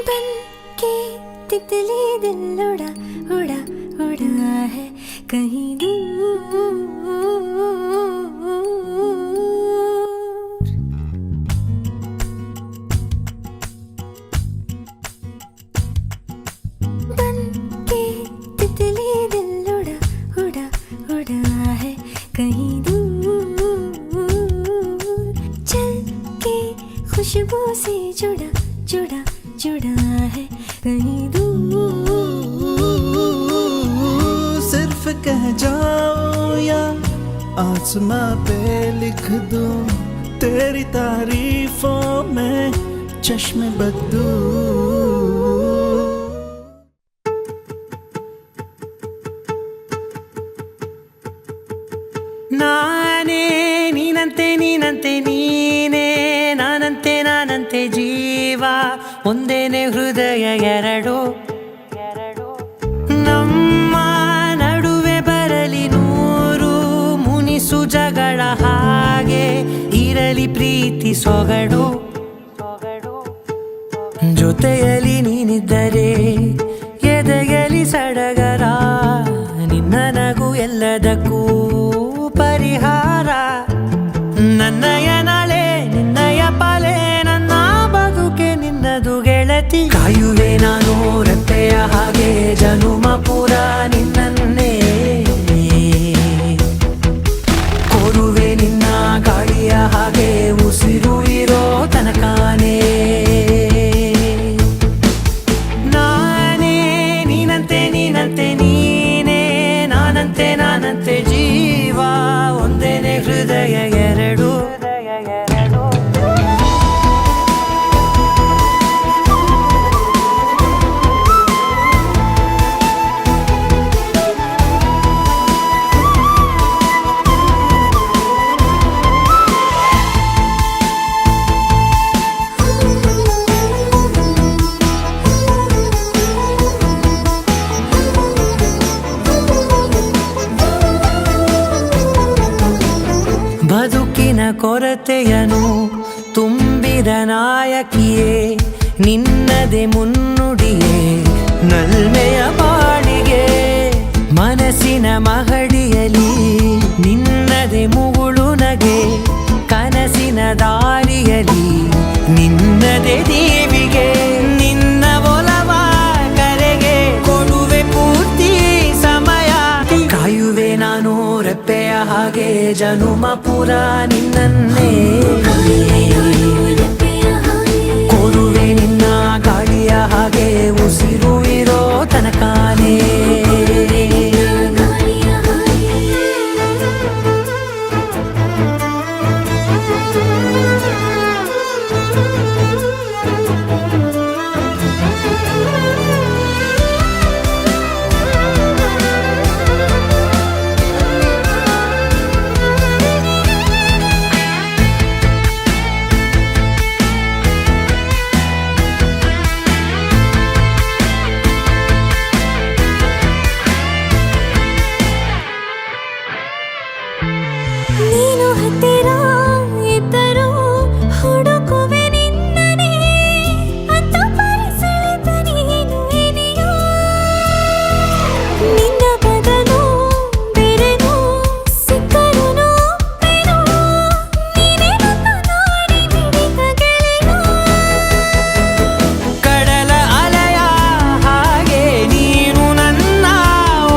बन के तितली दिल उड़ा उड़ा उड़ा है कहीं दूर। बन के तितली दिल उड़ा उड़ा उड़ा है कहीं दूर। चल के खुशबू से जुड़ा जुड़ा जुड़ा है कहीं दूर। सिर्फ कह जाओ या आसमां पे लिख दूं तेरी तारीफों में चश्मे बदू। ನಾನೇ ನೀನಂತೆ ನೀನಂತೆ ನೀನೇ ನಾನಂತೆ ನಾನಂತೆ ಜೀವ ಒಂದೇನೆ ಹೃದಯ ಎರಡು ನಮ್ಮ ನಡುವೆ ಬರಲಿ ನೂರು ಮುನಿಸು ಜಗಳ ಹಾಗೆ ಇರಲಿ ಪ್ರೀತಿ ಸೊಗಡು ಜೊತೆಯಲ್ಲಿ ನೀನಿದ್ದರೆ ಎದೆಯಲಿ ಸಡಗರ ನಿನ್ನ ನಗು ಎಲ್ಲದಕ್ಕೂ ಪರಿಹಾರ ನನ್ನಯ ನಾಳೆ ನಿನ್ನಯ ಪಾಲೆ ನನ್ನ ಬದುಕೆ ನಿನ್ನದು ಗೆಳತಿ ಕಾಯುವೆ ನಾನು ರೆಪ್ಪೆಯ ಹಾಗೆ ಜನುಮ ಪುರ ನಿನ್ನನ್ನೇ ಕೋರುವೆ ನಿನ್ನ ಗಾಳಿಯ ಹಾಗೆ ಉಸಿರು ಇರೋ ತನಕಾನೇ ನಾನೇ ನೀನಂತೆ ನೀನಂತೆ ನೀನೇ ನಾನಂತೆ ನಾನಂತೆ ಜೀವ ಒಂದೇನೆ ಹೃದಯ ಎರಡು ಬದುಕಿನ ಕೊರತೆಯನು ತುಂಬಿದ ನಾಯಕಿಯೇ ನಿನ್ನದೆ ಮುನ್ನುಡಿಯೇ ನಲ್ಮೆಯ ಬಾಳಿಗೆ ಮನಸ್ಸಿನ ಮಹಡಿಯಲಿ ನಿನ್ನದೆ ಮುಗುಳು ನಗೆ ಕನಸಿನ ದಾರಿಯಲಿ ನಿನ್ನದೆ ದೀವಿಗೆ ನಿನ್ನ ಒಲವ ಕರೆಗೆ ಕೊಡುವೆ ಪೂರ್ತಿ ಸಮಯ ಕಾಯುವೆ ನಾನು ರೆಪ್ಪೆಯ ಹಾಗೆ ಜನುಮ ಪುರ ನಿನ್ನನ್ನೇ ಕೋರುವೆ ನಿನ್ನ ಗಾಳಿಯ ಹಾಗೆ ಉಸಿರು ಇರೋ ತನಕಾನೇ ನೀನು ಹತ್ತಿರ ಇದ್ದರೂ ಹುಡುಕುವೆ ನಿನ್ನನೇ ಅಂತ ಪರಿಸೆಳೆದ ನೀನು ಇದೆಯೋ ನಿನ್ನ ಬದಲು ಬೇರೆನೋ ಸಿಕ್ಕರೂ ಬೇನೋ ನೀನೇ ನನ್ನ ನಾಡಿ ಮಿಡಿತ ಗೆಳೆಯೋ ಕಡಲ ಅಲೆಯ ಹಾಗೆ ನೀನು ನನ್ನ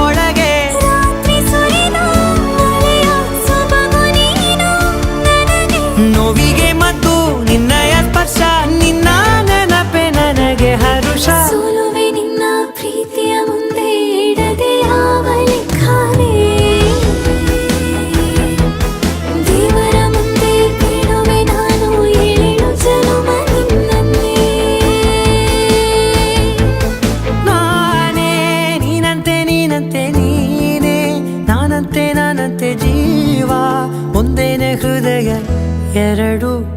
ಒಳಗೆ ರಾತ್ರಿ ಸುರಿದ ಮಳೆಯ ಸೊಬಗು ನೀನು ನನಗೆ ನೋವಿಗೆ ಮತ್ತು ನಿನ್ನಯ ಸ್ಪರ್ಶ ನಿನ್ನ ನೆನಪೆ ನನಗೆ ಹರುಷ ಸೋಲುವೆ ನಿನ್ನ ಪ್ರೀತಿಯ ಮುಂದೆ ಇಡದೆ ಯಾವ ಲೆಕ್ಕನೇ ದೇವರ ಮುಂದೆ ಕೇಳುವೆ ನಾನು ಏಳು ಜನುಮ ನಿನ್ನನ್ನೇ ನಾನೇ ನೀನಂತೆ ನೀನಂತೆ ನೀನೇ ನಾನಂತೆ ನಾನಂತೆ ಜೀವ ಒಂದೇನೆ ಹೃದಯ ಎರಡು